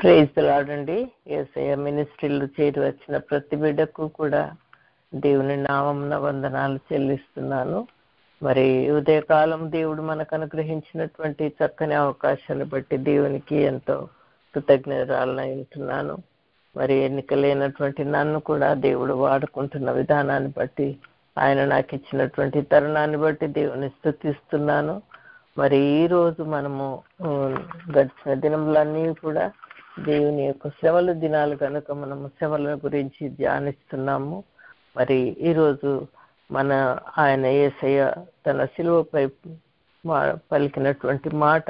Praise the lord అండి. యేసయ్య మినిస్ట్రీలో చేరి వచ్చిన ప్రతి బిడ్డకు కూడా దేవుని నామమున వందనాలు చెల్లిస్తున్నాను. మరి ఉదయకాలం దేవుడు మనకు అనుగ్రహించినటువంటి చక్కని అవకాశాన్ని బట్టి దేవునికి ఎంతో కృతజ్ఞతరాలనై ఉంటున్నాను. మరి ఎన్నికలేనటువంటి నన్ను కూడా దేవుడు వాడుకుంటున్న విధానాన్ని బట్టి, ఆయన నాకు ఇచ్చినటువంటి తరుణాన్ని బట్టి దేవుని స్తుతిస్తున్నాను. మరి ఈరోజు మనము గడిచిన దినములన్నీ కూడా దేవుని యొక్క శ్రమల దినాలు కనుక మనము శ్రమల గురించి ధ్యానిస్తున్నాము. మరి ఈరోజు ఆయన యేసయ్య తన శిలువపై పలికినటువంటి మాట,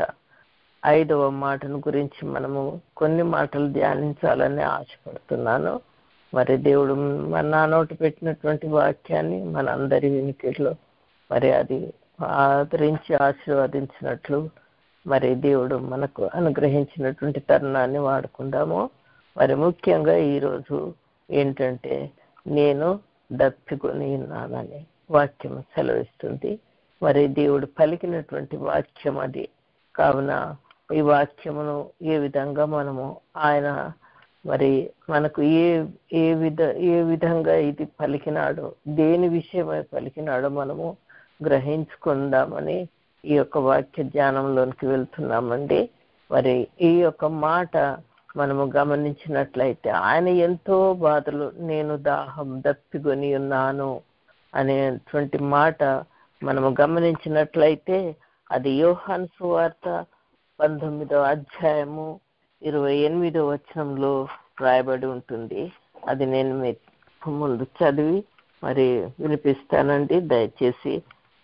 5వ మాటను గురించి మనము కొన్ని మాటలు ధ్యానించాలని ఆశపడుతున్నాను. మరి దేవుడు నా నోటి పెట్టినటువంటి వాక్యాన్ని మనందరి వినికిడిలో మరి అది ఆదరించి ఆశీర్వదించినట్లు మరి దేవుడు మనకు అనుగ్రహించినటువంటి తరుణాన్ని వాడుకుందాము. మరి ముఖ్యంగా ఈరోజు ఏంటంటే, నేను దప్పికొని ఉన్నానని వాక్యం సెలవిస్తుంది. మరి దేవుడు పలికినటువంటి వాక్యం అది. కావున ఈ వాక్యమును ఏ విధంగా మనము ఆయన మరి మనకు ఏ విధంగా ఇది పలికినాడో, దేని విషయమై పలికినాడో మనము గ్రహించుకుందామని ఈ యొక్క వాక్య ధ్యానంలోనికి వెళ్తున్నామండి. మరి ఈ యొక్క మాట మనము గమనించినట్లయితే, ఆయన ఎంతో బాధలు, నేను దాహం దప్పికొని ఉన్నాను అనేటువంటి మాట మనము గమనించినట్లయితే, అది యోహాను సువార్త 19వ అధ్యాయము 28వ వచనంలో రాయబడి ఉంటుంది. అది నేను మీకు ముందు చదివి మరి వినిపిస్తానండి. దయచేసి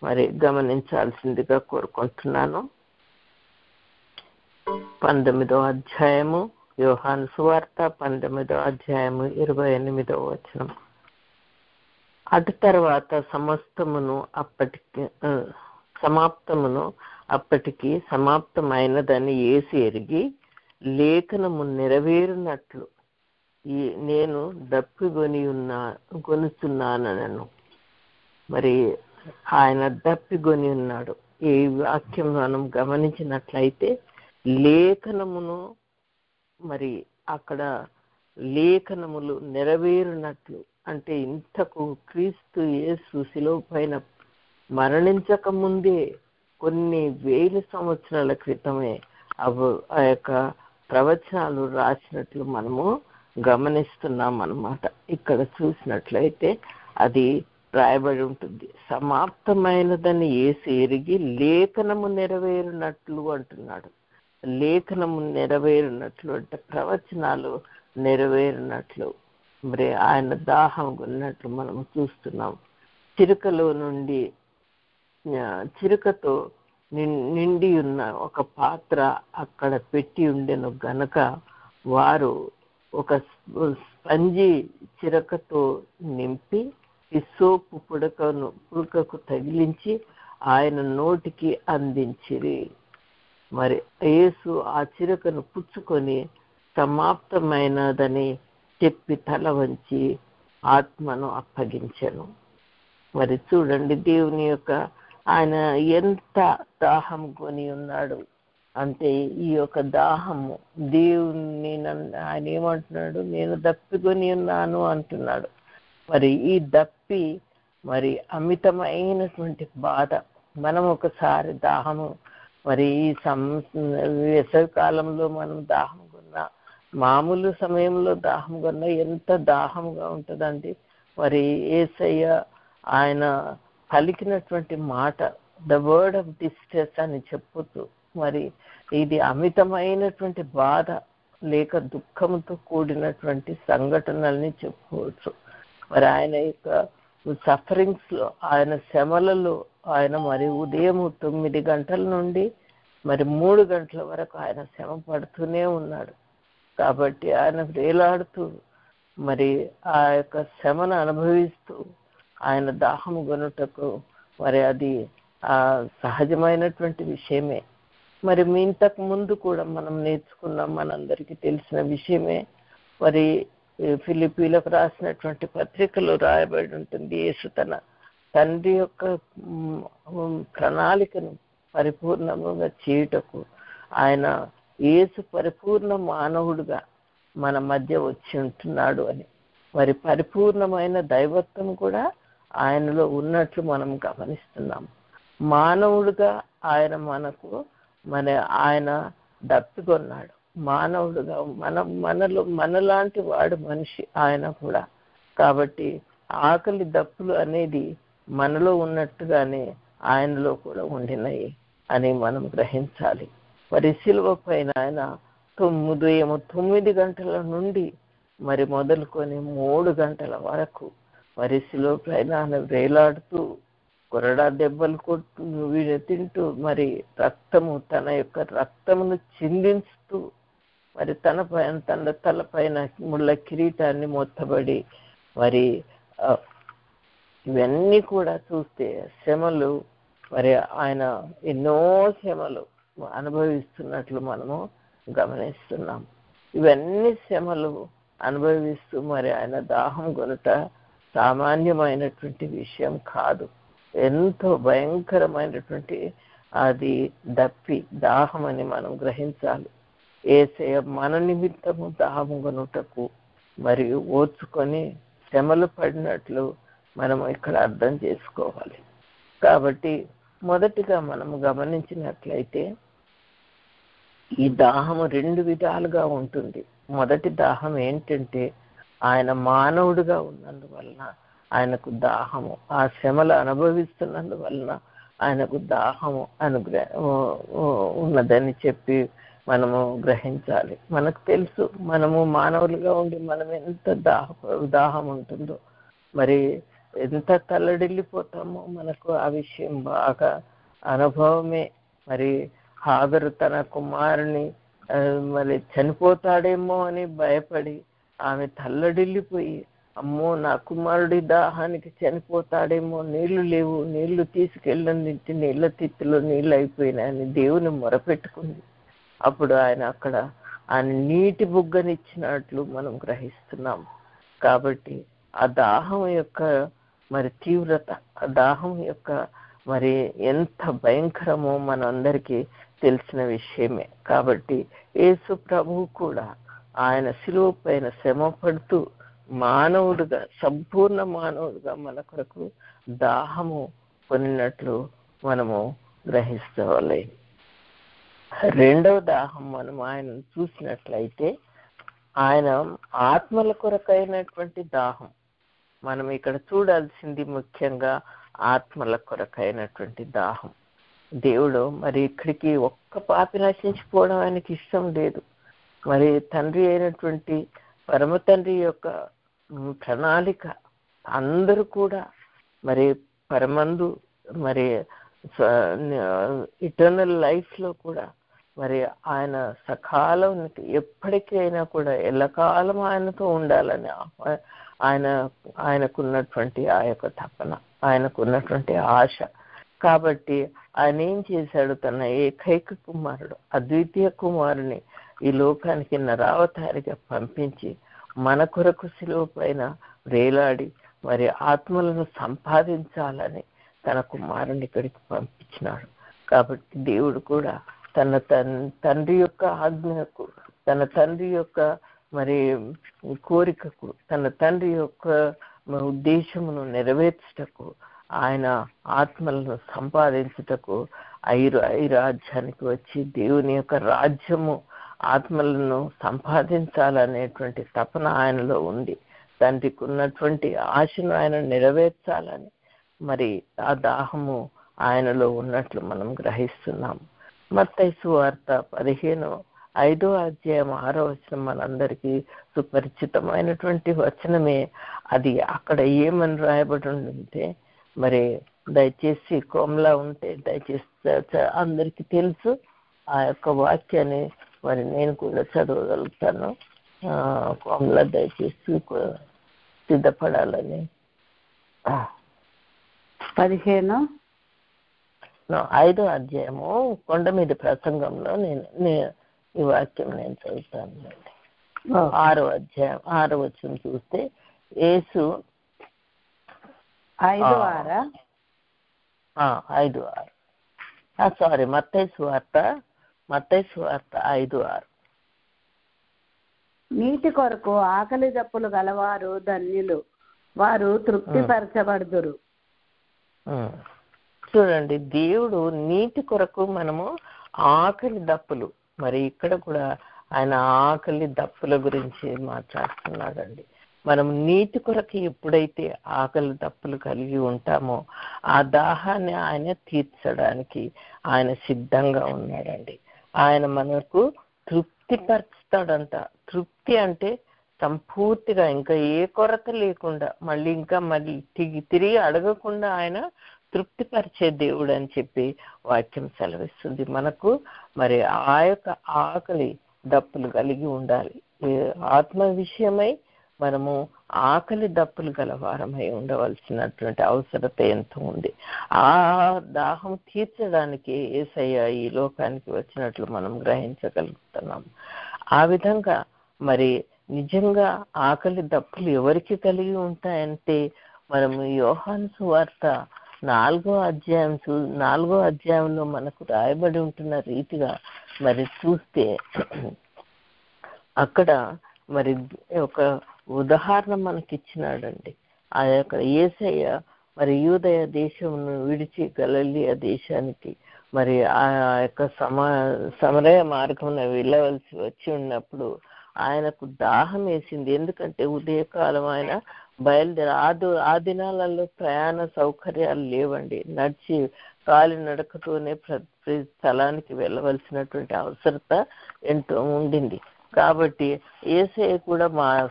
మరి గమనించాల్సిందిగా కోరుకుంటున్నాను. 19వ అధ్యాయము యోహాను సువార్త 19వ అధ్యాయము 28వ వచనం. అటు తర్వాత అప్పటికి సమాప్తమైనదని యేసు ఎరిగి, లేఖనము నెరవేరునట్లు నేను కొనుచున్నానను. మరి ఆయన దప్పికొని ఉన్నాడు. ఈ వాక్యం మనం గమనించినట్లయితే, లేఖనమును మరి అక్కడ లేఖనములు నెరవేరునట్లు అంటే, ఇంతకు క్రీస్తు యేసు శిలువ పైన మరణించక ముందే కొన్ని వేల సంవత్సరాల క్రితమే ఆ యొక్క ప్రవచనాలు రాసినట్లు మనము గమనిస్తున్నాం అన్నమాట. ఇక్కడ చూసినట్లయితే అది రాయబడి ఉంటుంది. సమాప్తమైనదని యేసు ఎరిగి లేఖనము నెరవేరునట్లు అంటున్నాడు. లేఖనము నెరవేరునట్లు అంటే ప్రవచనాలు నెరవేరునట్లు. మరి ఆయన దాహం ఉన్నట్లు మనం చూస్తున్నాం. చిరుకతో నిండి ఉన్న ఒక పాత్ర అక్కడ పెట్టి ఉండెను గనక, వారు ఒక స్పంజి చిరకతో నింపి హిస్సోపు పుడకకు తగిలించి ఆయన నోటికి అందించిరి. మరి యేసు ఆ చిరకను పుచ్చుకొని సమాప్తమైనదని చెప్పి తల వంచి ఆత్మను అప్పగించెను. మరి చూడండి, దేవుని యొక్క ఆయన ఎంత దాహం కొని ఉన్నాడు అంటే, ఈ యొక్క దాహము దేవుని ఆయన ఏమంటున్నాడు, నేను దప్పికొని ఉన్నాను అంటున్నాడు. మరి ఈ దప్పి మరి అమితమైనటువంటి బాధ. మనం ఒకసారి దాహము మరి ఈ వేసవి కాలంలో మనం దాహం కొన్నా, మామూలు సమయంలో దాహం కొన్నా ఎంత దాహంగా ఉంటుందండి. మరి యేసయ్య ఆయన పలికినటువంటి మాట ద వర్డ్ ఆఫ్ డిస్ట్రెస్ అని చెప్పుతూ, మరి ఇది అమితమైనటువంటి బాధ లేక దుఃఖంతో కూడినటువంటి సంఘటనల్ని చెప్పుకోవచ్చు. మరి ఆయన యొక్క సఫరింగ్స్ లో, ఆయన శ్రమలలో ఆయన మరి ఉదయం 9 గంటల నుండి మరి 3 గంటల వరకు ఆయన శ్రమ పడుతూనే ఉన్నాడు. కాబట్టి ఆయన వేలాడుతూ మరి ఆ యొక్క శ్రమను అనుభవిస్తూ ఆయన దాహం కొనుటకు మరి అది సహజమైనటువంటి విషయమే. మరి ఇంతకు ముందు కూడా మనం నేర్చుకున్నాం, మనందరికీ తెలిసిన విషయమే. మరి ఫిలిప్పీలకు రాసినటువంటి పత్రికలో రాయబడి ఉంటుంది, యేసు తన తండ్రి యొక్క ప్రణాళికను పరిపూర్ణంగా చేయుటకు ఆయన యేసు పరిపూర్ణ మానవుడుగా మన మధ్య వచ్చి ఉంటున్నాడు అని. మరి పరిపూర్ణమైన దైవత్వం కూడా ఆయనలో ఉన్నట్లు మనం గమనిస్తున్నాం. మానవుడుగా ఆయన ఆయన దప్పికొన్నాడు. మానవుడుగా మనలాంటి వాడు మనిషి ఆయన కూడా. కాబట్టి ఆకలి దప్పులు అనేది మనలో ఉన్నట్టుగానే ఆయనలో కూడా ఉండినాయి అని మనం గ్రహించాలి. మరి శిలువ పైన ఆయన 9 గంటల నుండి మరి మొదలుకొని 3 గంటల వరకు మరి శిలువ పైన ఆయన వేలాడుతూ కొరడా దెబ్బలు తింటూ మరి తన యొక్క రక్తమును చిందిస్తూ మరి తన తలపైన ముళ్ళ కిరీటాన్ని మొత్తబడి మరి ఇవన్నీ కూడా చూస్తే శ్రమలు, మరి ఆయన ఎన్నో శ్రమలు అనుభవిస్తున్నట్లు మనము గమనిస్తున్నాం. ఇవన్నీ శ్రమలు అనుభవిస్తూ మరి ఆయన దాహం కొనుట సామాన్యమైనటువంటి విషయం కాదు. ఎంతో భయంకరమైనటువంటి అది దాహం అని మనం గ్రహించాలి. యేసయ్య మన నిమిత్తము దాహం కొనుటకు మరియు ఓర్చుకొని శ్రమలు పడినట్లు మనం ఇక్కడ అర్థం చేసుకోవాలి. కాబట్టి మొదటిగా మనము గమనించినట్లయితే ఈ దాహము 2 విధాలుగా ఉంటుంది. మొదటి దాహం ఏంటంటే ఆయన మానవుడిగా ఉన్నందువలన ఆయనకు దాహము, ఆ శ్రమలు అనుభవిస్తున్నందువలన ఆయనకు దాహము ఉన్నదని చెప్పి మనము గ్రహించాలి. మనకు తెలుసు మనము మానవులుగా ఉండి మనం ఎంత దాహం ఉంటుందో, మరి ఎంత తల్లడిల్లిపోతామో మనకు ఆ విషయం బాగా అనుభవమే. మరి హాగరు తన కుమారుని మరి చనిపోతాడేమో అని భయపడి ఆమె తల్లడిల్లిపోయి, అమ్మో నా కుమారుడి దాహానికి చనిపోతాడేమో, నీళ్లు లేవు, నీళ్లు తీసుకెళ్ళని నీళ్ళ తిత్తులో నీళ్ళు అయిపోయినాయని దేవుని మొరపెట్టుకుంది. అప్పుడు ఆయన నీటి బుగ్గనిచ్చినట్లు మనం గ్రహిస్తున్నాం. కాబట్టి ఆ దాహం యొక్క మరి తీవ్రత, ఆ దాహం యొక్క మరి ఎంత భయంకరమో మనందరికీ తెలిసిన విషయమే. కాబట్టి యేసు ప్రభువు కూడా ఆయన శిలువ పైన శ్రమ పడుతూ మానవుడుగా, సంపూర్ణ మానవుడుగా మన కొరకు దాహము కొనినట్లు మనము గ్రహించాలి. రెండవ దాహం మనం ఆయన చూసినట్లయితే ఆయన ఆత్మల కొరకైనటువంటి దాహం. మనం ఇక్కడ చూడాల్సింది ముఖ్యంగా ఆత్మల కొరకైనటువంటి దాహం. దేవుడు మరి ఇక్కడికి ఒక్క పాపి నశించిపోవడం ఆయనకి ఇష్టం లేదు. మరి తండ్రి అయినటువంటి పరమ తండ్రి యొక్క ప్రణాళిక అందరూ కూడా మరి పరమందు మరి ఇటర్నల్ లైఫ్లో కూడా మరి ఆయన సకాలం ఎప్పటికైనా కూడా ఎల్లకాలం ఆయనతో ఉండాలని ఆయనకున్నటువంటి ఆ యొక్క తపన, ఆయనకున్నటువంటి ఆశ. కాబట్టి ఆయన ఏం చేశాడు, తన ఏకైక కుమారుడు, అద్వితీయ కుమారుని ఈ లోకానికి నరావతారిగా పంపించి మన కొరకు శిలువ పైన వేలాడి మరి ఆత్మలను సంపాదించాలని తన కుమారుని ఇక్కడికి పంపించినాడు. కాబట్టి దేవుడు కూడా తన తండ్రి యొక్క ఆజ్ఞకు, తన తండ్రి యొక్క మరి కోరికకు, తన తండ్రి యొక్క ఉద్దేశమును నెరవేర్చుటకు, ఆయన ఆత్మలను సంపాదించుటకు ఈ రాజ్యానికి వచ్చి దేవుని యొక్క రాజ్యము ఆత్మలను సంపాదించాలనేటువంటి తపన ఆయనలో ఉంది. తండ్రికి ఉన్నటువంటి ఆశను ఆయన నెరవేర్చాలని మరి ఆ దాహము ఆయనలో ఉన్నట్లు మనం గ్రహిస్తున్నాం. మత్తయి సువార్త 15వ అధ్యాయం 6వ వచనం మనందరికీ సుపరిచితమైనటువంటి వచనమే. అది అక్కడ ఏమని రాయబడి ఉంటే, మరి దయచేసి కోమలా ఉంటే దయచేసి అందరికీ తెలుసు ఆ యొక్క వాక్యాన్ని, మరి నేను కూడా చదవగలుగుతాను. కోమలా దయచేసి సిద్ధపడాలని. 5వ అధ్యాయము కొండ మీద ప్రసంగంలో నేను ఈ వాక్యం నేను చదువుతాను. 6వ అధ్యాయం 6వ వచనం చూస్తే యేసు 5:6 మత్తయి సువార్త మత్తయి సువార్త 5:6. నీటి కొరకు ఆకలి దప్పులు గలవారు ధన్యులు, వారు తృప్తిపరచబడుదురు. చూడండి, దేవుడు నీటి కొరకు మనము ఆకలి దప్పులు, మరి ఇక్కడ కూడా ఆయన ఆకలి దప్పుల గురించి మాట్లాడుతున్నాడండి. మనం నీటి కొరకు ఎప్పుడైతే ఆకలి దప్పులు కలిగి ఉంటామో ఆ దాహాన్ని ఆయన తీర్చడానికి ఆయన సిద్ధంగా ఉన్నాడండి. ఆయన మనకు తృప్తిపరుస్తాడంట. తృప్తి అంటే సంపూర్తిగా ఇంకా ఏ కొరత లేకుండా మళ్ళీ తిరిగి అడగకుండా ఆయన తృప్తిపరిచే దేవుడు అని చెప్పి వాక్యం సెలవిస్తుంది మనకు. మరి ఆ యొక్క ఆకలి దప్పులు కలిగి ఉండాలి. ఆత్మ విషయమై మనము ఆకలి దప్పులు గల వారమై ఉండవలసినటువంటి అవసరత ఎంతో ఉంది. ఆ దాహం తీర్చడానికి యేసయ్య ఈ లోకానికి వచ్చినట్లు మనం గ్రహించగలుగుతున్నాం. ఆ విధంగా మరి నిజంగా ఆకలి దప్పులు ఎవరికి కలిగి ఉంటాయంటే మనము యోహాను సువార్త 4వ అధ్యాయంలో మనకు రాయబడి ఉంటున్న రీతిగా మరి చూస్తే అక్కడ మరి ఒక ఉదాహరణ మనకిచ్చినాడండి. ఆ యొక్క యేసయ్య మరి యూదయ దేశమును విడిచి గలిలయ దేశానికి మరి ఆ యొక్క సమరయ మార్గమున వెళ్ళవలసి వచ్చి ఉన్నప్పుడు ఆయనకు దాహం వేసింది. ఎందుకంటే ఉదయకాలం ఆయన బయలుదేరి ఆ దినాలలో ప్రయాణ సౌకర్యాలు లేవండి. నడిచి కాలినడకతోనే ప్రతి స్థలానికి వెళ్ళవలసినటువంటి అవసరత ఎంతో ఉండింది. కాబట్టి యేసయ్య కూడా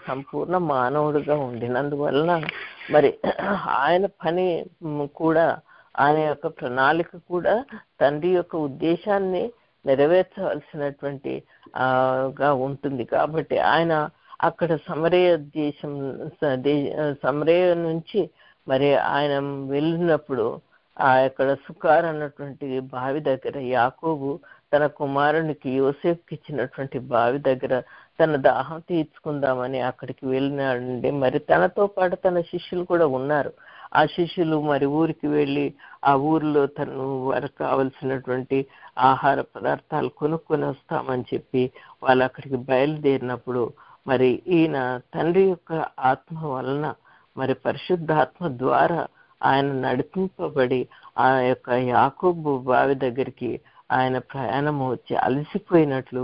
సంపూర్ణ మానవుడిగా ఉండినందువలన మరి ఆయన పని కూడా, ఆయన యొక్క ప్రణాళిక కూడా తండ్రి యొక్క ఉద్దేశాన్ని నెరవేర్చవలసినటువంటి గా ఉంటుంది. కాబట్టి ఆయన అక్కడ సమరయ నుంచి మరి ఆయన వెళ్ళినప్పుడు అక్కడ సుకార్ అన్నటువంటి బావి దగ్గర యాకోబు తన కుమారునికి యోసేపుకి ఇచ్చినటువంటి బావి దగ్గర తన దాహం తీర్చుకుందామని అక్కడికి వెళ్ళినాడండి. మరి తనతో పాటు తన శిష్యులు కూడా ఉన్నారు. ఆ శిష్యులు మరి ఊరికి వెళ్ళి ఆ ఊరిలో వారికి కావలసినటువంటి ఆహార పదార్థాలు కొనుక్కొని వస్తామని చెప్పి వాళ్ళు అక్కడికి బయలుదేరినప్పుడు మరి ఈయన తండ్రి యొక్క ఆత్మ వలన మరి పరిశుద్ధాత్మ ద్వారా ఆయన నడిపింపబడి ఆ యొక్క యాకోబు బావి దగ్గరికి ఆయన ప్రయాణం వచ్చి అలసిపోయినట్లు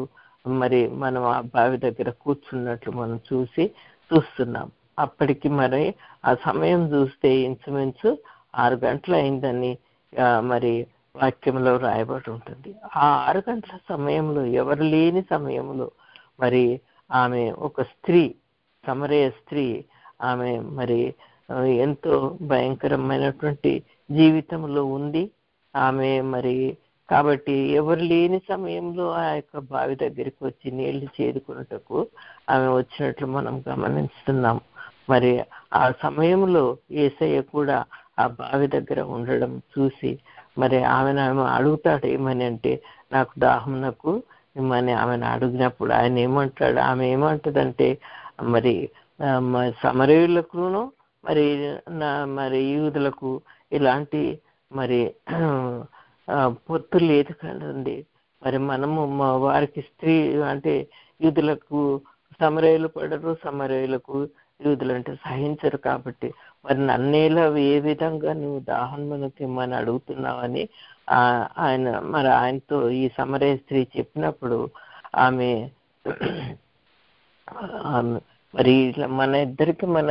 మరి మనం ఆ బావి దగ్గర కూర్చున్నట్లు మనం చూస్తున్నాం. అప్పటికి మరి ఆ సమయం చూస్తే ఇంచుమించు 6 గంటలు అయిందని మరి వాక్యంలో రాయబడి ఉంటుంది. ఆ 6 గంటల సమయంలో, ఎవరు లేని సమయంలో మరి ఆమె ఒక స్త్రీ, సమరయ స్త్రీ, ఆమె మరి ఎంతో భయంకరమైనటువంటి జీవితంలో ఉంది. ఆమె మరి కాబట్టి ఎవరు లేని సమయంలో ఆ యొక్క బావి దగ్గరికి వచ్చి నీళ్లు చేదుకున్నటకు ఆమె వచ్చినట్లు మనం గమనిస్తున్నాం. మరి ఆ సమయంలో యేసయ్య కూడా ఆ బావి దగ్గర ఉండడం చూసి మరి ఆమె అడుగుతాడు ఏమని అంటే, నాకు దాహంనకు ఇమ్మని ఆమెను అడిగినప్పుడు ఆమె ఏమంటదంటే, మరి సమరయులకును మరి యూదులకు ఇలాంటి మరి పొత్తు లేదు కదండి. మరి మనము వారికి స్త్రీ అంటే యూదులకు సమరయులు పడరు, సమరయులకు యూదులు అంటే సహించరు. కాబట్టి మరి నన్నేలా ఏ విధంగా నువ్వు దాహం మనకి ఇమ్మని అడుగుతున్నావని ఆయనతో ఈ సమరయ స్త్రీ చెప్పినప్పుడు ఆమె మరి ఇట్లా మన ఇద్దరికి మన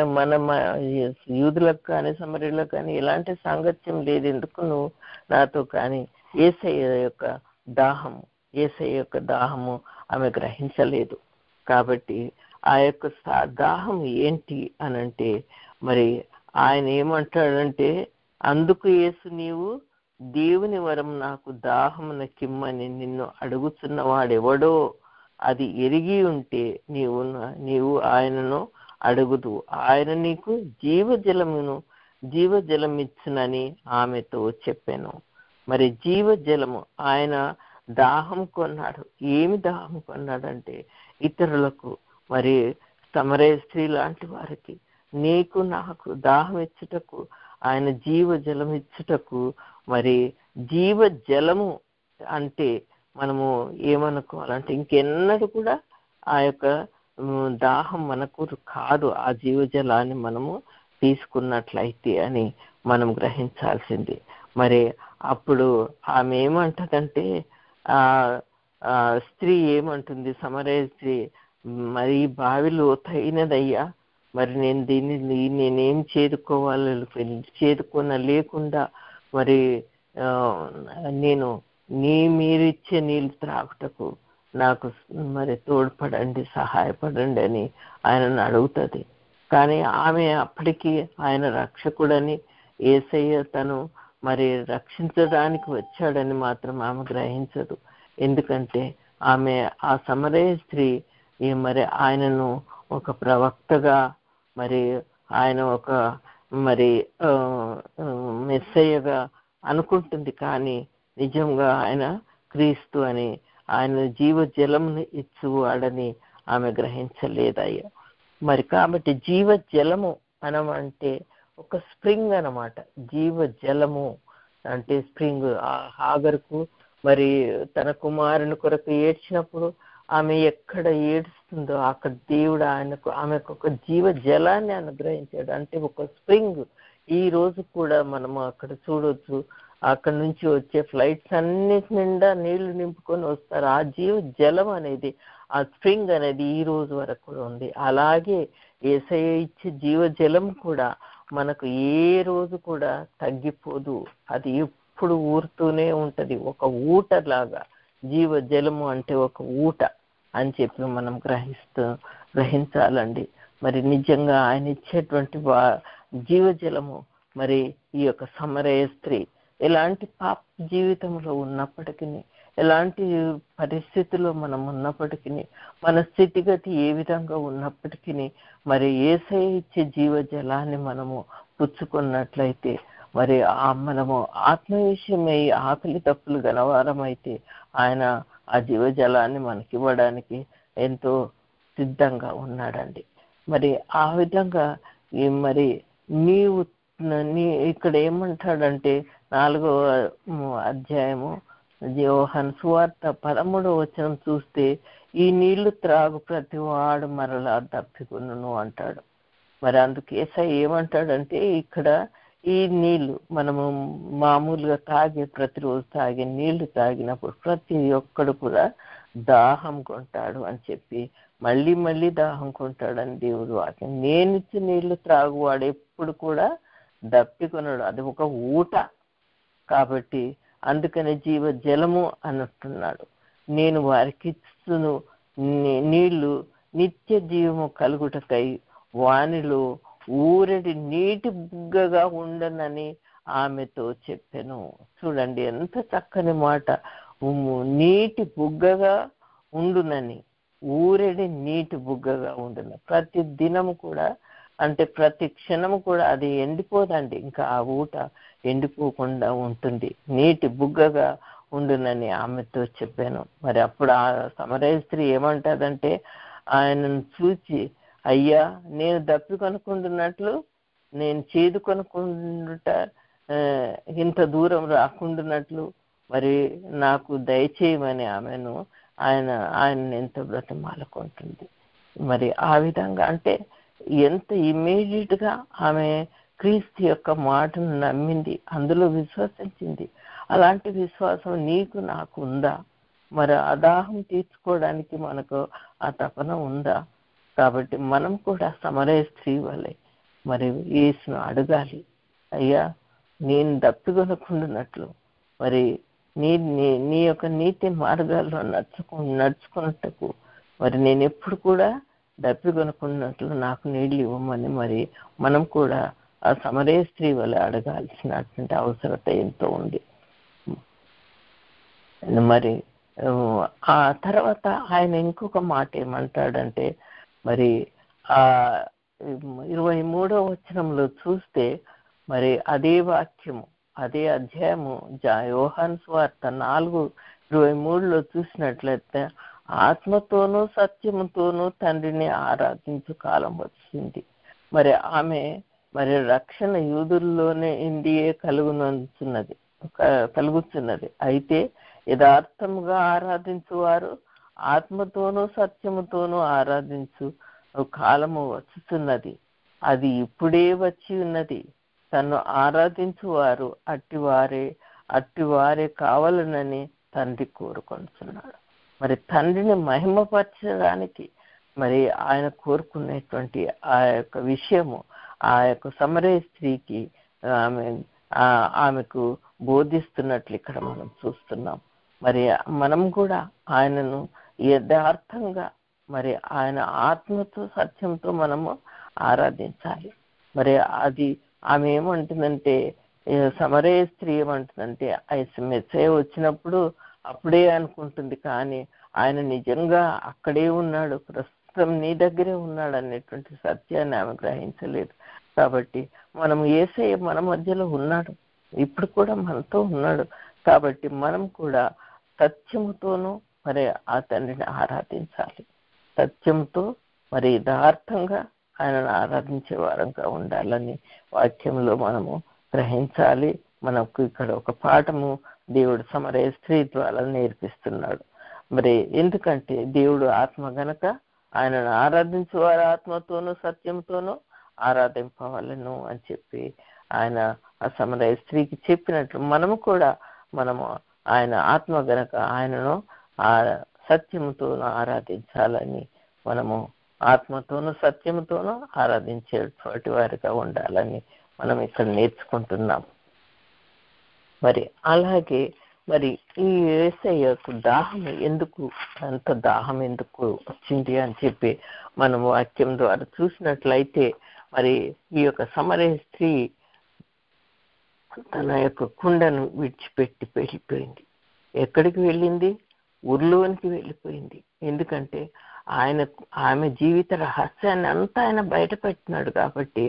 యూదులకు కానీ సమరయులకు కానీ ఎలాంటి సాంగత్యం లేదు, ఎందుకు నువ్వు నాతో కానీ యేసయ్య యొక్క దాహము ఆమె గ్రహించలేదు. కాబట్టి ఆ యొక్క దాహం ఏంటి అనంటే మరి ఆయన ఏమంటాడంటే, అందుకు యేసు నీవు దేవుని వరం నాకు దాహమునకిమ్మని నిన్ను అడుగుతున్న వాడెవడో అది ఎరిగి ఉంటే నీవు ఆయనను అడుగుదు, ఆయన నీకు జీవజలమిచ్చునని ఆమెతో చెప్పాను. మరి జీవజలము ఆయన దాహం కొన్నాడు. ఏమి దాహం కొన్నాడంటే ఇతరులకు, మరి సమరయ స్త్రీ లాంటి వారికి, నీకు నాకు దాహం ఇచ్చుటకు, ఆయన జీవజలం ఇచ్చుటకు. మరి జీవజలము అంటే మనము ఏమనుకోవాలంటే ఇంకెన్నడూ కూడా ఆ యొక్క దాహం మనకు కాదు ఆ జీవజలాన్ని మనము తీసుకున్నట్లయితే అని మనం గ్రహించాల్సింది. మరి అప్పుడు ఆమె ఏమంటదంటే ఆ స్త్రీ ఏమంటుంది, సమరయ స్త్రీ, మరి ఈ బావి లోతైనదయ్యా, మరి నేను నేనేం చేదుకోన లేకుండా మరి నేను మీరిచ్చే నీళ్ళు త్రాగుటకు నాకు మరి తోడ్పడండి, సహాయపడండి అని ఆయనను అడుగుతుంది. కానీ ఆమె అప్పటికి ఆయన రక్షకుడని, యేసయ్య తను మరి రక్షించడానికి వచ్చాడని మాత్రం ఆమె గ్రహించదు. ఎందుకంటే ఆమె ఆ సమరయ స్త్రీ మరి ఆయనను ఒక ప్రవక్తగా, మరి ఆయన ఒక మరి మెస్సయ్యగా అనుకుంటుంది. కానీ నిజంగా ఆయన క్రీస్తు అని, ఆయన జీవజలమును ఇచ్చువాడని ఆమె గ్రహించలేదయ్యా. మరి కాబట్టి జీవజలము అనమంటే ఒక స్ప్రింగ్ అన్నమాట. జీవజలము అంటే స్ప్రింగ్. ఆ హాగరుకు మరి తన కుమారుని కొరకు ఏడ్చినప్పుడు ఆమె ఎక్కడ ఏడుస్తుందో అక్కడ దేవుడు ఆమెకు ఒక జీవజలాన్ని అనుగ్రహించాడు. అంటే ఒక స్ప్రింగ్. ఈ రోజు కూడా మనము అక్కడ చూడొచ్చు, అక్కడ నుంచి వచ్చే ఫ్లైట్స్ అన్నిటి నిండా నీళ్లు నింపుకొని వస్తారు. ఆ జీవజలం అనేది, ఆ స్ప్రింగ్ అనేది ఈ రోజు వరకు కూడా ఉంది. అలాగే యేసయ్య ఇచ్చే జీవజలం కూడా మనకు ఏ రోజు కూడా తగ్గిపోదు, అది ఎప్పుడు ఊరుతూనే ఉంటది. ఒక ఊట లాగా జీవజలము అంటే ఒక ఊట అని చెప్పి మనం గ్రహించాలండి. మరి నిజంగా ఆయన ఇచ్చేటువంటి జీవజలము మరి ఈ యొక్క సమరయ స్త్రీ ఎలాంటి పాప జీవితంలో ఉన్నప్పటికీ, ఎలాంటి పరిస్థితుల్లో మనం ఉన్నప్పటికీ, మన స్థితిగతి ఏ విధంగా ఉన్నప్పటికీ, మరి యేసయ్య ఇచ్చే జీవజలాన్ని మనము పుచ్చుకున్నట్లయితే, మరి మనము ఆత్మవిషయమై ఆకలి తప్పులు గలవారమైతే ఆయన ఆ జీవజలాన్ని మనకి ఇవ్వడానికి ఎంతో సిద్ధంగా ఉన్నాడండి. మరి ఆ విధంగా మరి ఇక్కడ ఏమంటాడంటే 4వ అధ్యాయము యోహాను సువార్త 13వ వచనం చూస్తే, ఈ నీళ్లు త్రాగు ప్రతి వాడు మరలా దప్పికొనును అంటాడు. మరి అందుకు యేసయ్య ఏమంటాడంటే, ఇక్కడ ఈ నీళ్లు మనము మామూలుగా ప్రతిరోజు తాగే నీళ్లు తాగినప్పుడు ప్రతి ఒక్కడు కూడా దాహం కొంటాడు అని చెప్పి, మళ్ళీ మళ్ళీ దాహం కొంటాడని దేవుడు వాక్యం. నేనిచ్చి నీళ్లు త్రాగువాడు ఎప్పుడు కూడా దప్పికొనడు, అది ఒక ఊట. కాబట్టి అందుకనే జీవజలము అన్నట్టున్నాడు. నేను వారికి ఇచ్చును నీళ్లు నిత్య జీవము కలుగుటకై వానిలో ఊరడి నీటి బుగ్గగా ఉండనని ఆమెతో చెప్పెను. చూడండి ఎంత చక్కని మాట. నీటి బుగ్గగా ఉండునని, ఊరడి నీటి బుగ్గగా ఉండున. ప్రతి దినము కూడా, అంటే ప్రతి క్షణము కూడా అది ఎండిపోదండి. ఇంకా ఆ ఊట ఎండిపోకుండా ఉంటుంది. నీటి బుగ్గగా ఉండునని ఆమెతో చెప్పాను. మరి అప్పుడు ఆ సమరయ స్త్రీ ఏమంటాదంటే, ఆయనను చూచి, అయ్యా నేను దప్పి కొనుక్కుంటున్నట్లు, నేను చేదు కొనుక్కుంటుట ఇంత దూరం రాకుండానట్లు మరి నాకు దయచేయమని ఆమెను ఆయన ఎంత బ్రతిమాలుకుంటుంది. మరి ఆ విధంగా అంటే ఎంత ఇమ్మీడియట్ గా ఆమె క్రీస్తు యొక్క మాటను నమ్మింది, అందులో విశ్వసించింది. అలాంటి విశ్వాసం నీకు నాకు ఉందా? మరి ఆ దాహం తీర్చుకోవడానికి మనకు ఆ తపన ఉందా? కాబట్టి మనం కూడా సమరయ స్త్రీ వలె మరి యేసును అడగాలి, అయ్యా నేను దప్పికొనకుండానట్లు మరి నీ యొక్క నీతి మార్గాల్లో నడుచుకున్నట్టుకు మరి నేను ఎప్పుడు కూడా దప్పికొనకున్నట్లు నాకు నీళ్ళు ఇవ్వమని మరి మనం కూడా ఆ సమరయ స్త్రీ వల్ల అడగాల్సినటువంటి అవసరత ఎంతో ఉంది. మరి ఆ తర్వాత ఆయన ఇంకొక మాట ఏమంటాడంటే, మరి ఆ 23వ వచనంలో చూస్తే మరి అదే వాక్యము, అదే అధ్యాయము యోహాను సువార్త 4:23లో చూసినట్లయితే, ఆత్మతోనూ సత్యముతోనూ తండ్రిని ఆరాధించు కాలం వచ్చింది. మరి ఆమె మరి రక్షణ యూదుల్లోనే ఇండియే కలుగుతున్నది. అయితే యథార్థముగా ఆరాధించువారు ఆత్మతోనూ సత్యముతోనూ ఆరాధించు కాలము వచ్చుతున్నది, అది ఇప్పుడే వచ్చి ఉన్నది. తను ఆరాధించువారు అట్టివారే కావాలనని తండ్రి కోరుకుంటున్నాడు. మరి తండ్రిని మహిమపరచడానికి మరి ఆయన కోరుకునేటువంటి ఆ యొక్క విషయము ఆ యొక్క సమరయ స్త్రీకి ఆమెకు బోధిస్తున్నట్లు ఇక్కడ మనం చూస్తున్నాం. మరి మనం కూడా ఆయనను యథార్థంగా మరి ఆయన ఆత్మతో సత్యంతో మనము ఆరాధించాలి. మరి అది ఆమె ఏమంటుందంటే, సమరయ స్త్రీ ఏమంటుందంటే, మెస్సయ్య వచ్చినప్పుడు అప్పుడే అనుకుంటుంది, కానీ ఆయన నిజంగా అక్కడే ఉన్నాడు, ప్రస్తుతం నీ దగ్గరే ఉన్నాడు అనేటువంటి సత్యాన్ని ఆమె గ్రహించలేదు. కాబట్టి మనము యేసయ్య మన మధ్యలో ఉన్నాడు, ఇప్పుడు కూడా మనతో ఉన్నాడు. కాబట్టి మనం కూడా సత్యముతోనూ మరి ఆ తండ్రిని ఆరాధించాలి. సత్యంతో మరి యథార్థంగా ఆయనను ఆరాధించే వారంగా ఉండాలని వాక్యంలో మనము గ్రహించాలి. మనకు ఇక్కడ ఒక పాఠము దేవుడు సమరయ స్త్రీ ద్వారా నేర్పిస్తున్నాడు. మరి ఎందుకంటే దేవుడు ఆత్మ గనక ఆయనను ఆరాధించేవారు ఆత్మతోనూ సత్యంతోనూ ఆరాధింపవలను అని చెప్పి ఆయన ఆ సమరయ స్త్రీకి చెప్పినట్లు మనము ఆయన ఆత్మ గనక ఆయనను సత్యముతోనూ ఆరాధించాలని, మనము ఆత్మతోనూ సత్యముతోనూ ఆరాధించేటువంటి వారిగా ఉండాలని మనం ఇక్కడ నేర్చుకుంటున్నాం. మరి అలాగే మరి ఈ యేసయ్యకు అంత దాహం ఎందుకు వచ్చింది అని చెప్పి మనం వాక్యం ద్వారా చూసినట్లయితే, మరి ఈ యొక్క సమరయ స్త్రీ తన యొక్క కుండను విడిచిపెట్టి వెళ్ళిపోయింది. ఎక్కడికి వెళ్ళింది? ఊర్లోనికి వెళ్ళిపోయింది. ఎందుకంటే ఆమె జీవిత రహస్యాన్ని అంతా ఆయన బయటపెట్టినాడు కాబట్టి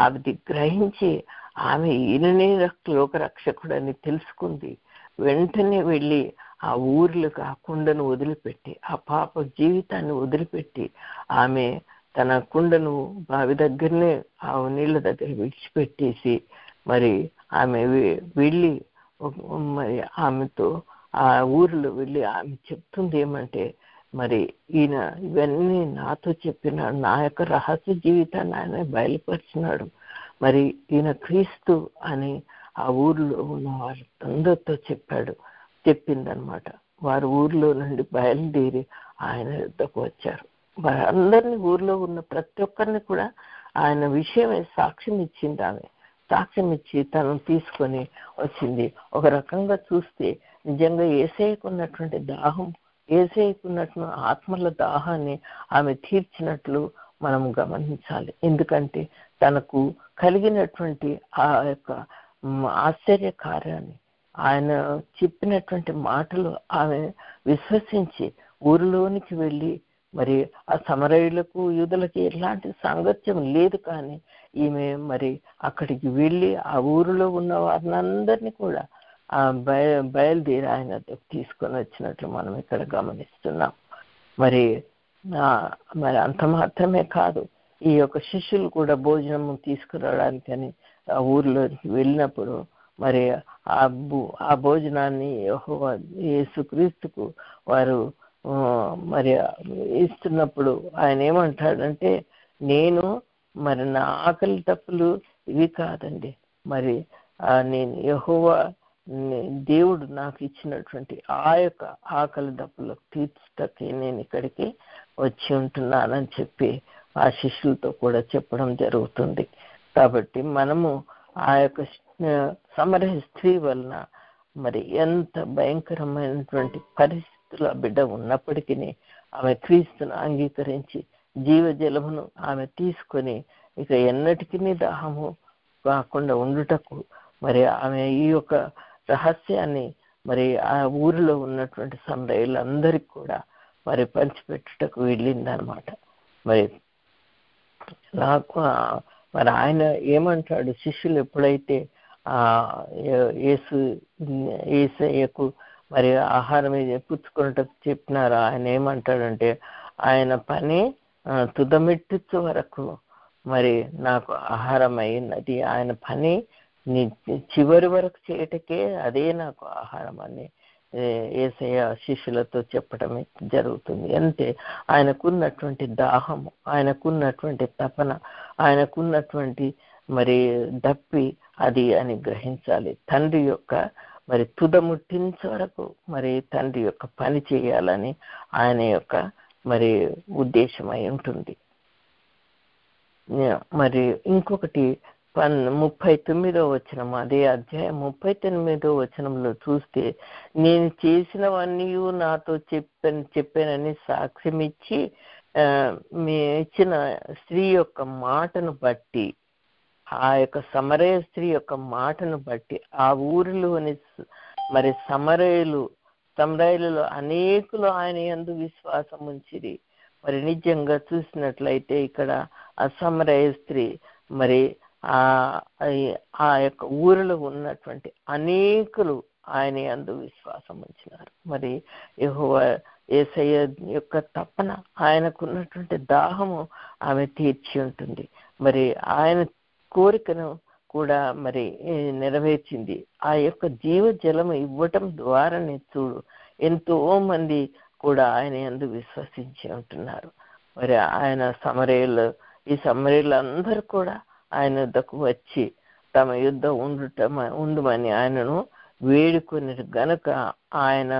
అది గ్రహించి ఆమె ఈయననే లోక రక్షకుడని తెలుసుకుంది. వెంటనే వెళ్ళి ఆ ఊర్లకు ఆ కుండను వదిలిపెట్టి, ఆ పాప జీవితాన్ని వదిలిపెట్టి ఆమె తన కుండను బావి దగ్గరనే ఆ నీళ్ళ దగ్గర విడిచిపెట్టేసి మరి ఆమె వెళ్ళి మరి ఆమెతో ఆ ఊరిలో వెళ్ళి ఆమె చెప్తుంది ఏమంటే, మరి ఈయన ఇవన్నీ నాతో చెప్పినాడు, నా యొక్క రహస్య జీవితాన్ని ఆయన బయలుపరిచినాడు, మరి ఈయన క్రీస్తు అని ఆ ఊర్లో ఉన్న వాళ్ళందరితో చెప్పిందనమాట. వారు ఊర్లో నుండి బయలుదేరి ఆయన యుద్ధకు వచ్చారు. వారందరినీ ఊర్లో ఉన్న ప్రతి ఒక్కరిని కూడా ఆయన విషయమే సాక్ష్యం ఇచ్చింది. ఆమె సాక్ష్యం ఇచ్చి తనను తీసుకొని వచ్చింది. ఒక రకంగా చూస్తే నిజంగా యేసయ్యకున్నటువంటి దాహం, యేసయ్యకున్నటువంటి ఆత్మల దాహాన్ని ఆమె తీర్చినట్లు మనం గమనించాలి. ఎందుకంటే తనకు కలిగినటువంటి ఆ యొక్క ఆశ్చర్య కార్యాన్ని, ఆయన చెప్పినటువంటి మాటలు ఆమె విశ్వసించి ఊరిలోనికి వెళ్ళి, మరి ఆ సమరయులకు యూదులకి ఎలాంటి సాంగత్యం లేదు, కానీ ఈమె మరి అక్కడికి వెళ్ళి ఆ ఊరిలో ఉన్న వారిని కూడా బయలుదేరి ఆయన తీసుకొని వచ్చినట్లు మనం ఇక్కడ గమనిస్తున్నాం. మరి అంత మాత్రమే కాదు, ఈ యొక్క శిష్యులు కూడా భోజనము తీసుకురావడానికని ఆ ఊరిలోకి వెళ్ళినప్పుడు మరి ఆ భోజనాన్ని యెహోవా యేసుక్రీస్తుకు వారు మరి ఇస్తున్నప్పుడు ఆయన ఏమంటాడంటే, నేను మరి నా ఆకలి తప్పులు ఇవి కాదండి, మరి నేను యెహోవా దేవుడు నాకు ఇచ్చినటువంటి ఆ యొక్క ఆకలి దప్పులకు తీర్చటకే నేను ఇక్కడికి వచ్చి ఉంటున్నానని చెప్పి ఆ శిష్యులతో కూడా చెప్పడం జరుగుతుంది. కాబట్టి మనము ఆ యొక్క సమరయ స్త్రీ వలన మరి ఎంత భయంకరమైనటువంటి పరిస్థితుల బిడ్డ ఉన్నప్పటికీ ఆమె క్రీస్తును అంగీకరించి జీవజలమును ఆమె తీసుకొని ఇక ఎన్నటికీ దాహము కాకుండా ఉండుటకు మరి ఆమె ఈ యొక్క రహస్యాన్ని మరి ఆ ఊరిలో ఉన్నటువంటి సమరయులందరికీ కూడా మరి పంచిపెట్టుటకు వెళ్ళిందనమాట. మరి ఆయన ఏమంటాడు, శిష్యులు ఎప్పుడైతే యేసయ్యకు మరి ఆహారం పుచ్చుకున్నట్టు చెప్పినారో ఆయన ఏమంటాడంటే, ఆయన పని తుదమెట్టించే వరకు మరి నాకు ఆహారం అయినది, ఆయన పని చివరి వరకు చేయటకే అదే నాకు ఆహారం అని యేసయ్య శిష్యులతో చెప్పడం జరుగుతుంది. అంటే ఆయనకున్నటువంటి దాహము, ఆయనకున్నటువంటి తపన, ఆయనకున్నటువంటి మరి దప్పి అది అని గ్రహించాలి. తండ్రి యొక్క మరి తుదముట్టించే వరకు మరి తండ్రి యొక్క పని చేయాలని ఆయన యొక్క మరి ఉద్దేశమై ఉంటుంది. మరి ఇంకొకటి 39వ వచనం, అదే అధ్యాయం 39వ వచనంలో చూస్తే, నేను చేసినవన్నీ నాతో చెప్పానని సాక్ష్యం ఇచ్చి మీ ఇచ్చిన స్త్రీ యొక్క మాటను బట్టి, ఆ యొక్క సమరయ స్త్రీ యొక్క మాటను బట్టి ఆ ఊరిలోని మరి సమరయులలో అనేకులు ఆయన యందు విశ్వాసం ఉంచిరి. మరి నిజంగా చూసినట్లయితే ఇక్కడ ఆ సమరయ స్త్రీ మరి ఆ యొక్క ఊరిలో ఉన్నటువంటి అనేకులు ఆయన యందు విశ్వాసం ఉంచినారు. మరి యెహోవా యేసయ్య యొక్క తపన, ఆయనకున్నటువంటి దాహము ఆమె తీర్చి ఉంటుంది. మరి ఆయన కోరికను కూడా మరి నెరవేర్చింది. ఆ యొక్క జీవజలము ఇవ్వటం ద్వారానే చూడు ఎంతో మంది కూడా ఆయన యందు విశ్వసించి ఉంటున్నారు. మరి ఆయన ఈ సమరయులందరూ కూడా ఆయన వద్దకు వచ్చి తమ యుద్ధ ఉండమని ఆయనను వేడుకొని గనుక ఆయన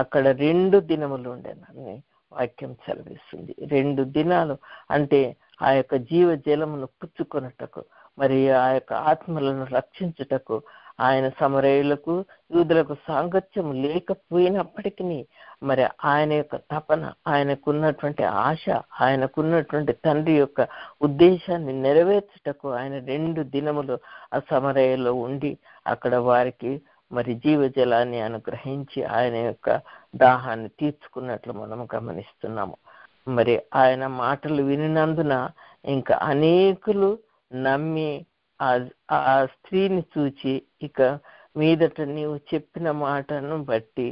అక్కడ 2 దినములు ఉండేనని వాక్యం సెలవిస్తుంది. 2 దినాలు అంటే ఆ యొక్క జీవజలమును పుచ్చుకొనుటకు, మరి ఆ యొక్క ఆత్మలను రక్షించుటకు ఆయన సమరయులకు యూదులకు సాంగత్యం లేకపోయినప్పటికీ మరి ఆయన యొక్క తపన, ఆయనకున్నటువంటి ఆశ, ఆయనకున్నటువంటి తండ్రి యొక్క ఉద్దేశాన్ని నెరవేర్చుటకు ఆయన 2 దినములు ఆ సమరయలో ఉండి అక్కడ వారికి మరి జీవజలాన్ని అనుగ్రహించి ఆయన యొక్క దాహాన్ని తీర్చుకున్నట్లు మనం గమనిస్తున్నాము. మరి ఆయన మాటలు వినినందున ఇంకా అనేకులు నమ్మి ఆ స్త్రీని చూచి, ఇక మీదట నీవు చెప్పిన మాటను బట్టి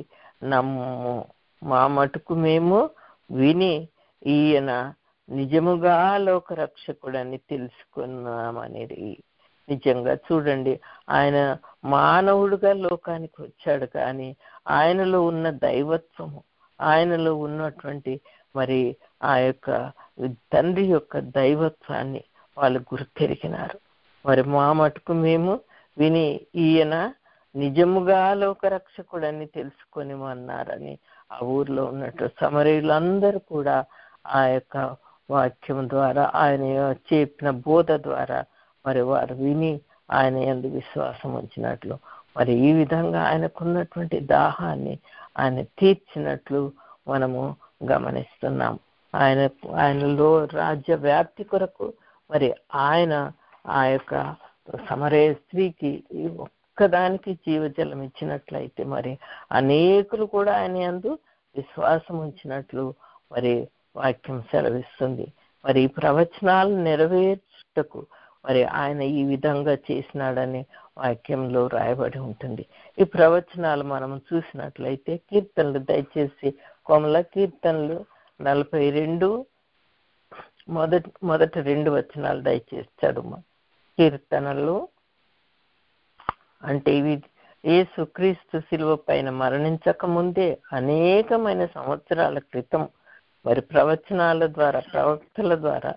నమ్ము, మా మటుకు మేము విని ఈయన నిజముగా లోకరక్షకుడని తెలుసుకున్నామనేది. నిజంగా చూడండి, ఆయన మానవుడుగా లోకానికి వచ్చాడు, కానీ ఆయనలో ఉన్న దైవత్వము, ఆయనలో ఉన్నటువంటి మరి ఆ యొక్క తండ్రి యొక్క దైవత్వాన్ని వాళ్ళు గుర్తెరిగినారు. మరి మా మటుకు మేము విని ఈయన నిజముగా లోకరక్షకుడని తెలుసుకొని అన్నారని ఆ ఊర్లో ఉన్నట్టు సమరయులందరూ కూడా ఆ యొక్క వాక్యం ద్వారా, ఆయన చెప్పిన బోధ ద్వారా మరి వారు విని ఆయన యందు విశ్వాసం ఉంచినట్లు, మరి ఈ విధంగా ఆయనకున్నటువంటి దాహాన్ని ఆయన తీర్చినట్లు మనము గమనిస్తున్నాం. ఆయనలో రాజ్య వ్యాప్తి కొరకు మరి ఆయన ఆ యొక్క సమరయ స్త్రీకి ఒక్కదానికి జీవజలం ఇచ్చినట్లయితే మరి అనేకులు కూడా ఆయన యందు విశ్వాసం ఉంచినట్లు మరి వాక్యం సెలవిస్తుంది. మరి ఈ ప్రవచనాలు నెరవేర్చుటకు మరి ఆయన ఈ విధంగా చేసినాడని వాక్యంలో రాయబడి ఉంటుంది. ఈ ప్రవచనాలు మనం చూసినట్లయితే కీర్తనలు, దయచేసి కోమల కీర్తనలు 42 మొదటి 2 వచనాలు దయచేసి చదువు. కీర్తనలు అంటే ఇవి యేసుక్రీస్తు శిలువ పైన మరణించక ముందే అనేకమైన సంవత్సరాల క్రితం మరి ప్రవచనాల ద్వారా, ప్రవక్తల ద్వారా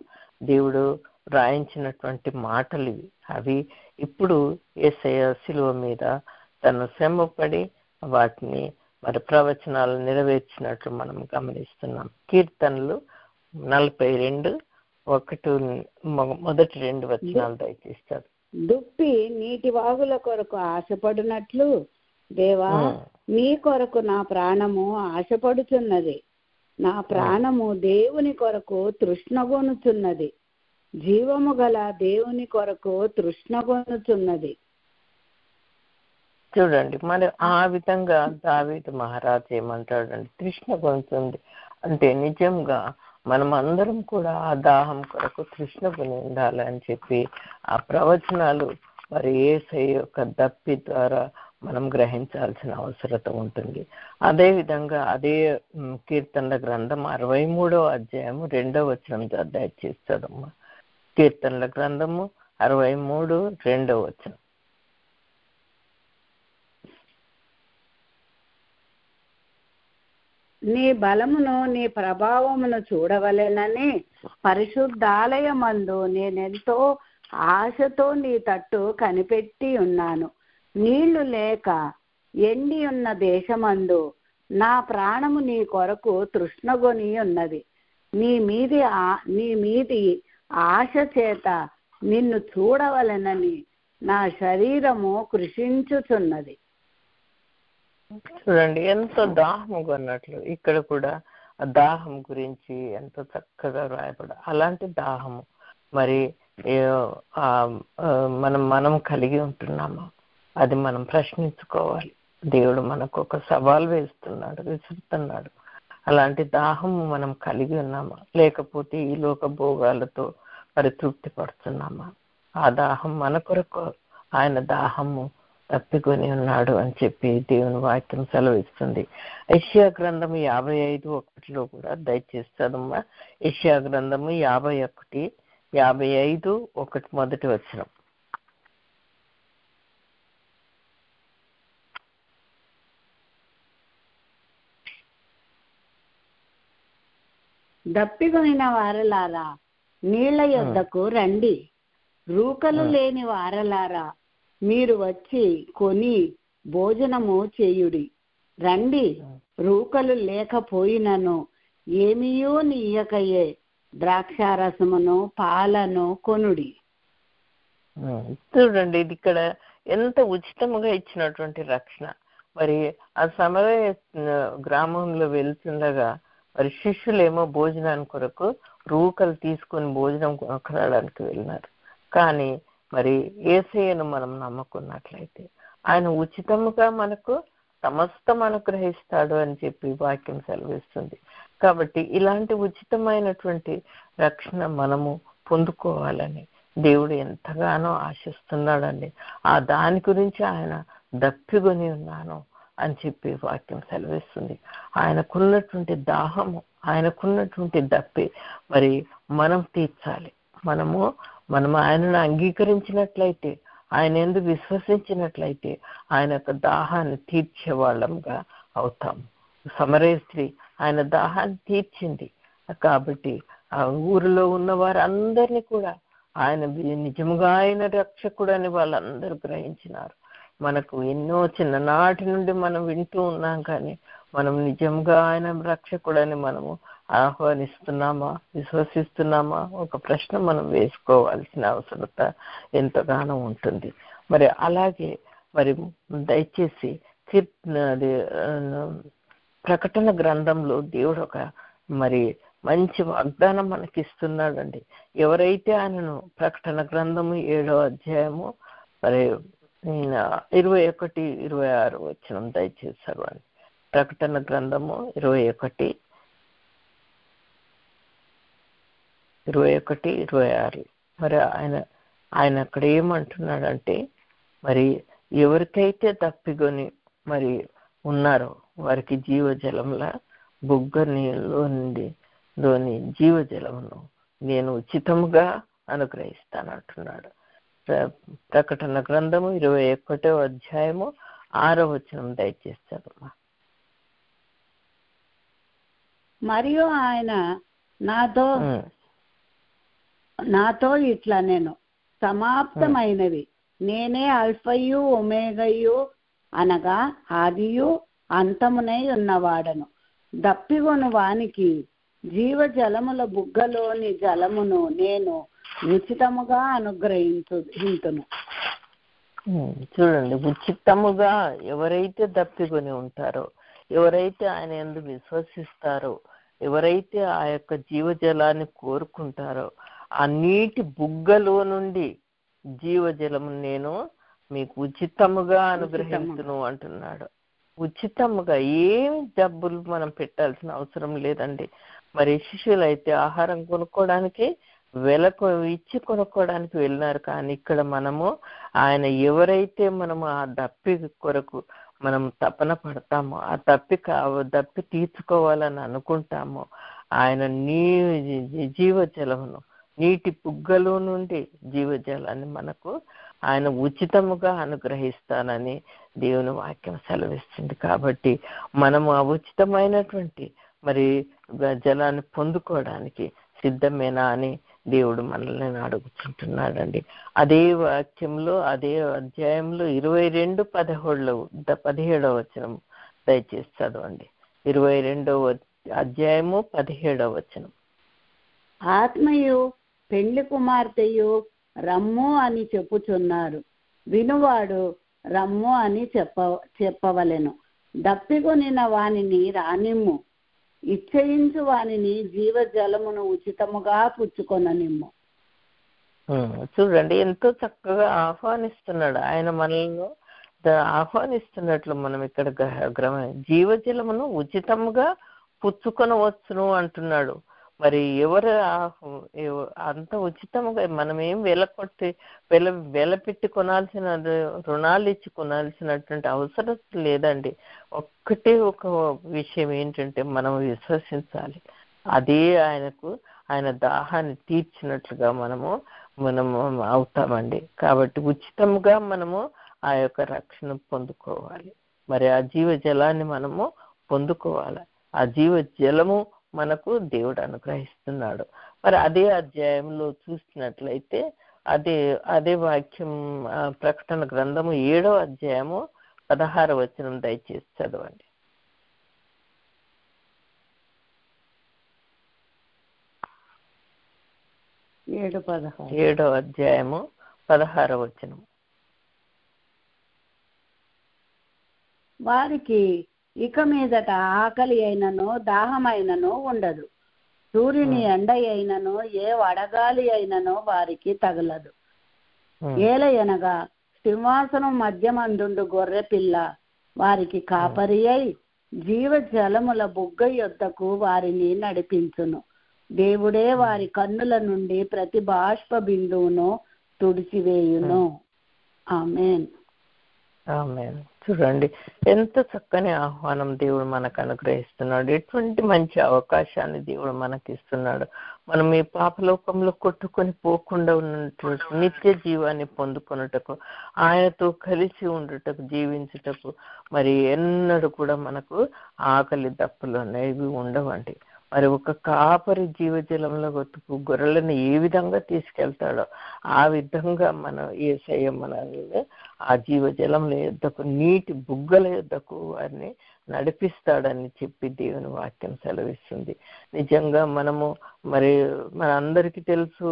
దేవుడు రాయించినటువంటి మాటలు ఇవి. అవి ఇప్పుడు యేసయ్య శిలువ మీద తను శ్రమపడి వాటిని మరి ప్రవచనాలు నెరవేర్చినట్లు మనం గమనిస్తున్నాం. కీర్తనలు 42 మొదటి 2 వచనాలు దయచేస్తారు. దుప్పి నీటి వాగుల కొరకు ఆశపడినట్లు దేవా నీ కొరకు నా ప్రాణము ఆశపడుచున్నది. నా ప్రాణము దేవుని కొరకు తృష్ణగొనుచున్నది, జీవము గల దేవుని కొరకు తృష్ణగొనుచున్నది. చూడండి, మరి ఆ విధంగా దావీదు మహారాజు ఏమంటాడండి, తృష్ణగొనుచుంది అంటే నిజంగా మనం అందరం కూడా ఆ దాహం కొరకు తృష్ణగొని ఉండాలని చెప్పి ఆ ప్రవచనాలు మరి యేసయ్య యొక్క దప్పి ద్వారా మనం గ్రహించాల్సిన అవసరత ఉంటుంది. అదే విధంగా అదే కీర్తనల గ్రంథం 63వ అధ్యాయము 2వ వచనం దయచేస్తాడమ్మా. కీర్తనల గ్రంథము 63 2వ వచనం. నీ బలమును నీ ప్రభావమును చూడవలెనని పరిశుద్ధాలయమందు నేనెంతో ఆశతో నీ తట్టు కనిపెట్టి ఉన్నాను. నీళ్లు లేక ఎండి ఉన్న దేశమందు నా ప్రాణము నీ కొరకు తృష్ణగొని ఉన్నది. నీ మీది ఆశ చేత నిన్ను చూడవలెనని నా శరీరము కృషించుచున్నది. చూడండి ఎంతో దాహముగా ఉన్నట్లు ఇక్కడ కూడా ఆ దాహం గురించి ఎంతో చక్కగా రాయబడ. అలాంటి దాహము మరి మనం కలిగి ఉంటున్నామా? అది మనం ప్రశ్నించుకోవాలి. దేవుడు మనకు ఒక సవాల్ వేస్తున్నాడు, విసురుతున్నాడు. అలాంటి దాహము మనం కలిగి ఉన్నామా? లేకపోతే ఈ లోక భోగాలతో మరి తృప్తి పడుతున్నామా? ఆ దాహం మన కొరకు ఆయన దాహము తప్పికొని ఉన్నాడు అని చెప్పి దేవుని వాక్యం సెలవిస్తుంది. యెషయా గ్రంథము 55:1 కూడా దయచేసి చదమ్మా. యెషయా గ్రంథము 51:55 మొదటి వచనం. దప్పికొనిన వారలారా నీళ్ల యొద్దకు రండి, రూకలు లేని వారలారా మీరు వచ్చి కొని భోజనము చేయుడి. రండి, రూకలు లేకపోయినను ఏమీయూ నీయకయే ద్రాక్షారసమును పాలను కొనుడి. చూడండి ఇది ఇక్కడ ఎంత ఉచితముగా ఇచ్చినటువంటి రక్షణ. మరి ఆ సమరయ గ్రామంలో వెళ్తుండగా మరి శిష్యులేమో భోజనాన్ని కొరకు రూకలు తీసుకొని భోజనం కొనడానికి వెళ్ళినారు. కానీ మరి యేసయ్యను మనం నమ్ముకున్నట్లయితే ఆయన ఉచితముగా మనకు సమస్తం అనుగ్రహిస్తాడు అని చెప్పి వాక్యం సెలవిస్తుంది. కాబట్టి ఇలాంటి ఉచితమైనటువంటి రక్షణ మనము పొందుకోవాలని దేవుడు ఎంతగానో ఆశిస్తున్నాడండి. ఆ దాని గురించి ఆయన దప్పికొని ఉన్నాను అని చెప్పి వాక్యం సెలవిస్తుంది. ఆయనకున్నటువంటి దాహము, ఆయనకున్నటువంటి దప్పి మరి మనం తీర్చాలి. మనం ఆయనను అంగీకరించినట్లయితే, ఆయన ఎందుకు విశ్వసించినట్లయితే ఆయన యొక్క దాహాన్ని తీర్చే వాళ్ళంగా అవుతాము. సమరయ స్త్రీ ఆయన దాహాన్ని తీర్చింది. కాబట్టి ఆ ఊరిలో ఉన్న వారందరినీ కూడా ఆయన నిజముగా ఆయన రక్షకుడు అని వాళ్ళందరూ గ్రహించినారు. మనకు ఎన్నో చిన్ననాటి నుండి మనం వింటూ ఉన్నాం, కానీ మనం నిజంగా ఆయన రక్షకుడని మనము ఆహ్వానిస్తున్నామా, విశ్వసిస్తున్నామా? ఒక ప్రశ్న మనం వేసుకోవాల్సిన అవసరత ఎంతగానో ఉంటుంది. మరి అలాగే మరి దయచేసి ప్రకటన గ్రంథంలో దేవుడు ఒక మరి మంచి వాగ్దానం మనకిస్తున్నాడండి. ఎవరైతే ఆయనను ప్రకటన గ్రంథము 7వ అధ్యాయము మరి 21-26 వచనం దయచేసి చదవండి. ప్రకటన గ్రంథము 21-26 మరి ఆయన అక్కడ ఏమంటున్నాడంటే, మరి ఎవరికైతే తప్పికొని మరి ఉన్నారో వారికి జీవజలంలా బుగ్గ నీళ్ళలో లోని జీవజలమును నేను ఉచితముగా అనుగ్రహిస్తానంటున్నాడు. ప్రకటన గ్రంథము 21వ అధ్యాయము 6వ వచనం దయచేసి చదవమ్మా. మరియు ఆయన నాతో ఇట్లా నేను సమాప్తమైనవి, నేనే అల్ఫయు ఒమేగయు అనగా ఆదియు అంతమునై ఉన్నవాడను. దప్పిగొను వానికి జీవజలముల బుగ్గలోని జలమును నేను ఉచితముగా అనుగ్రహించును. చూడండి, ఉచితముగా ఎవరైతే దప్పికొని ఉంటారో, ఎవరైతే ఆయన యందు విశ్వసిస్తారో, ఎవరైతే ఆ యొక్క జీవజలాన్ని కోరుకుంటారో, ఆ నీటి బుగ్గలో నుండి జీవజలము నేను మీకు ఉచితముగా అనుగ్రహించును అంటున్నాడు. ఉచితముగా ఏమి డబ్బులు మనం పెట్టాల్సిన అవసరం లేదండి. మరి శిష్యులైతే ఆహారం కొనుక్కోవడానికి వెలకు ఇచ్చి కొనుక్కోవడానికి వెళ్ళినారు. కానీ ఇక్కడ మనము ఆయన ఎవరైతే మనము ఆ దప్పి కొరకు మనం తపన పడతామో, ఆ దప్పి తీర్చుకోవాలని అనుకుంటామో, ఆయన జీవజలమును నీటి బుగ్గలో నుండి జీవజలాన్ని మనకు ఆయన ఉచితముగా అనుగ్రహిస్తానని దేవుని వాక్యం సెలవిస్తుంది. కాబట్టి మనము ఆ ఉచితమైనటువంటి మరి జలాన్ని పొందుకోవడానికి సిద్ధమేనా అని దేవుడు మనల్ని అడుగుతుంటున్నాడండి. అదే వాక్యంలో అదే అధ్యాయంలో 22:17 వచనం దయచేసి చదవండి. 22వ అధ్యాయము 17వ వచనం. ఆత్మయు పెళ్లి కుమార్తెయు రమ్ము అని చెప్పుచున్నారు, వినువాడు రమ్ము అని చెప్పవలెను. దప్పికొనిన వానిని రానిమ్ము, ఇచ్చయించు వానిని జీవజలమును ఉచితముగా పుచ్చుకొననిమ్ము. చూడండి, ఎంతో చక్కగా ఆహ్వానిస్తున్నాడు ఆయన మనల్ని. ఆహ్వానిస్తున్నట్లు మనం ఇక్కడ జీవజలమును ఉచితముగా పుచ్చుకొనవచ్చును అంటున్నాడు. మరి ఎవరు అంత ఉచితముగా మనం ఏం వెల పెట్టి కొనాల్సిన, రుణాలు ఇచ్చి కొనాల్సినటువంటి అవసరం లేదండి. ఒక్కటే ఒక విషయం ఏంటంటే మనం విశ్వసించాలి. అదే ఆయన దాహాన్ని తీర్చినట్లుగా మనము అవుతామండి. కాబట్టి ఉచితంగా మనము ఆ యొక్క రక్షణ పొందుకోవాలి. మరి ఆ జీవజలాన్ని మనము పొందుకోవాలి. ఆ జీవజలము మనకు దేవుడు అనుగ్రహిస్తున్నాడు. మరి అదే అధ్యాయంలో చూసినట్లయితే అదే వాక్యం ప్రకటన గ్రంథము 7వ అధ్యాయము 16వ వచనం దయచేసి చదవండి. 7వ అధ్యాయము 16వ వచనం. వారికి ఇక మీదట ఆకలి అయినను దాహమైనను ఉండదు, సూర్యుని ఎండ అయినను ఏ వడగాలి అయినను వారికి తగలదు. ఏలయనగా సింహాసనం మధ్యమందుండు గొర్రె పిల్ల వారికి కాపరి అయి జీవజలముల బుగ్గ యొద్దకు వారిని నడిపించును. దేవుడే వారి కన్నుల నుండి ప్రతి బాష్ప బిందువును తుడిచివేయును. ఆమేన్. ఆమేన్. చూడండి, ఎంత చక్కని ఆహ్వానం దేవుడు మనకు అనుగ్రహిస్తున్నాడు. ఎటువంటి మంచి అవకాశాన్ని దేవుడు మనకి ఇస్తున్నాడు. మనం ఈ పాపలోకంలో కొట్టుకొని పోకుండా ఉన్నటువంటి నిత్య జీవాన్ని పొందుకొనుటకు, ఆయనతో కలిసి ఉండుటకు, జీవించుటకు మరి ఎన్నడూ కూడా మనకు ఆకలి దప్పులు అనేవి ఉండవండి. మరి ఒక కాపరి జీవజలంలో గొట్టుకు గొర్రెలను ఏ విధంగా తీసుకెళ్తాడో ఆ విధంగా మనం యేసయ్య మనల్ని ఆ జీవజలంలో యొద్దకు, నీటి బుగ్గల యొద్దకు వారిని నడిపిస్తాడని చెప్పి దేవుని వాక్యం సెలవిస్తుంది. నిజంగా మనము మరి మనందరికీ తెలుసు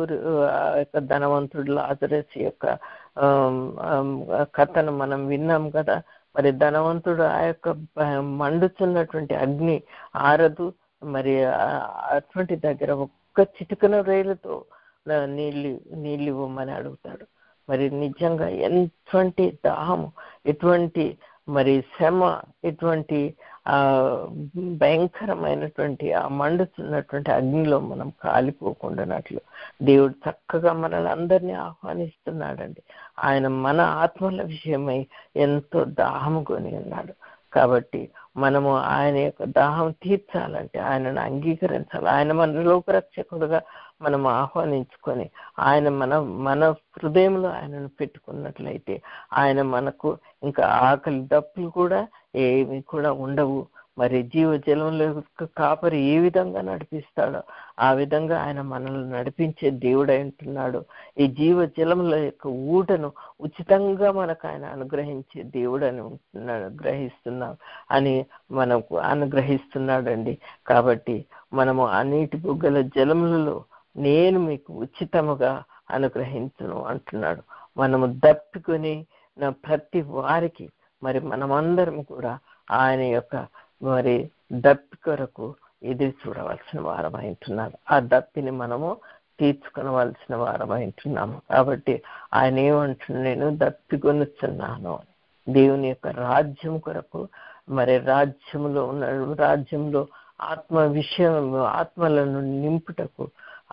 ఆ యొక్క ధనవంతుడు లాజరస్ యొక్క కథను మనం విన్నాం కదా. మరి ధనవంతుడు ఆ యొక్క మండుతున్నటువంటి అగ్ని ఆరదు, మరి అటువంటి దగ్గర ఒక్క చిటికన రైలుతో నీళ్ళు ఇవ్వమని అడుగుతాడు. మరి నిజంగా ఎటువంటి దాహము, ఎటువంటి మరి శ్రమ, ఎటువంటి భయంకరమైనటువంటి ఆ మండుతున్నటువంటి అగ్నిలో మనం కాలిపోకుండానట్లు దేవుడు చక్కగా మనల్ని అందరినీ ఆహ్వానిస్తున్నాడండి. ఆయన మన ఆత్మల విషయమై ఎంతో దాహము కొని ఉన్నాడు. కాబట్టి మనము ఆయన యొక్క దాహం తీర్చాలంటే ఆయనను అంగీకరించాలి. ఆయన మన లోకరక్షకుడుగా మనం ఆహ్వానించుకొని ఆయన మన హృదయంలో ఆయనను పెట్టుకున్నట్లయితే ఆయన మనకు ఇంకా ఆకలి దప్పులు కూడా ఏమి కూడా ఉండవు. మరి జీవజలంలో కాపరి ఏ విధంగా నడిపిస్తాడో ఆ విధంగా ఆయన మనల్ని నడిపించే దేవుడు అంటున్నాడు. ఈ జీవజలంలో యొక్క ఊటను ఉచితంగా మనకు ఆయన అనుగ్రహించే దేవుడు అని గ్రహిస్తున్నాం అని మనకు అనుగ్రహిస్తున్నాడండి. కాబట్టి మనము ఆ నీటి బుగ్గల జలములలో నేను మీకు ఉచితముగా అనుగ్రహించును అంటున్నాడు. మనము దప్పికొని ప్రతి వారికి మరి మనమందరం కూడా ఆయన యొక్క మరి దప్పి కొరకు ఎదురు చూడవలసిన వారమైంటున్నాడు. ఆ దప్పిని మనము తీర్చుకోవలసిన వారమైంటున్నాము. కాబట్టి ఆయన ఏమంటున్నాడు, నేను దప్పికొనుచున్నాను. దేవుని యొక్క రాజ్యం కొరకు మరి రాజ్యంలో ఆత్మలను నింపుటకు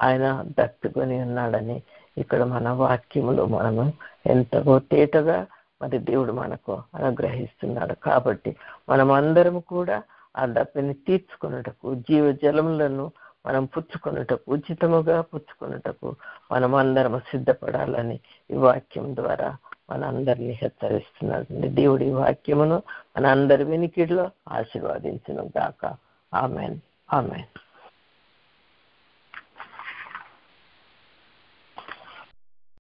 ఆయన దప్పికొని ఉన్నాడని ఇక్కడ మన వాక్యములో మనము ఎంతగో తేటగా మరి దేవుడు మనకు అనుగ్రహిస్తున్నాడు. కాబట్టి మనం అందరం కూడా ఆ దప్పిని తీర్చుకున్నటకు జీవజలములను మనం పుచ్చుకొనుటకు, ఉచితముగా పుచ్చుకొనుటకు మనమందరం సిద్ధపడాలని ఈ వాక్యం ద్వారా మనందరినీ హెచ్చరిస్తున్నాడండి. దేవుడి వాక్యమును మనందరి వినికిడిలో ఆశీర్వాదించును గాక. ఆమెన్. ఆమెన్.